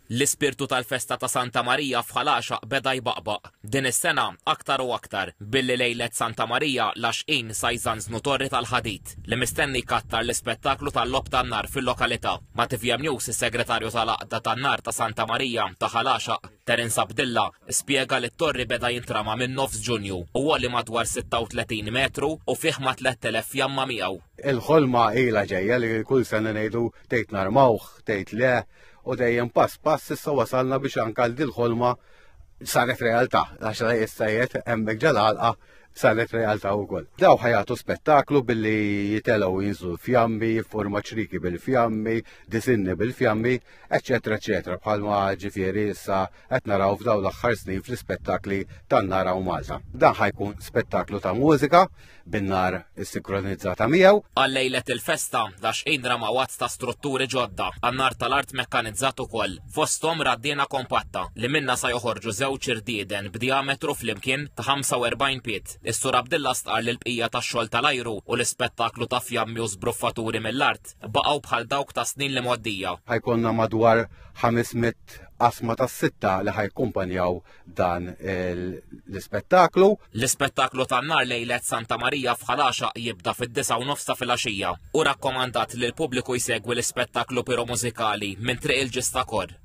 L-ispirtu tal-festa ta' Santa Marija f'Ħalaxaq beda jbaqbaq. Din is-sena aktar u aktar billi lejlet Santa Marija laxqin sajżanżnu torri tal-ħadid li mistenni kattar l-ispettaklu tal-lob tan-nar fil-lokalità. Ma tifjem news is-segretarju tal-Aqda tan-nar ta' Santa Marija ta' Ħalaxaq, Terence Abdilla, spjega li t-torri beda jintrama minn nofs Ġunju u għalli madwar 36 metru u fih ma 3000 fjamma miegħu. Il-ħolma ilha ġejja li kull sena ngħidu tgħid narmawh, tgħid le, u dejjem pass issa wasalna biex anke dil-ħolma saret realtà, għax issa hemmhekk ġalalqa saret realtà wkoll. Daw ħajatu spettaklu billi jitelgħu jinżlu fjammi, forma ċriki bil-fjammi, disinni bil-fjammi, eċetera eċetera, bħalma ġifieri issa qed naraw f'daw l-aħħar snin fl-ispettakli tan-Nara u Malta. Dan ħajkun spettaklu ta' mużika bin-nar is-sinkronizzata miegħu. Għallejlet il-festa laxqin ramawat ta' strutturi ġodda, għan-nar tal-art mekkanizzat ukoll, fosthom raddiena kompatta li minna sa joħorġu żewġ irdieden b'diametru flimkien ta' 45 pied. Is-Sur Abdilla stqar li l-bqija tax-xogħol tal-ajru u l-ispettaklu ta' fjammi u żbruffaturi mill-art baqgħu bħal dawk ta' snin li moddija. Ħajkonna madwar 500 qasma tas-sitta li ħajkumpanjaw dan l-ispettaklu. L-ispettaklu tan-nar lejlet Santa Marija f'Ħalaxaq jibda fid-9:30 ta' filgħaxija u rakkomandat li l-pubbliku jsegwi l-ispettaklu piromużikali minn triq il-Ġistakor.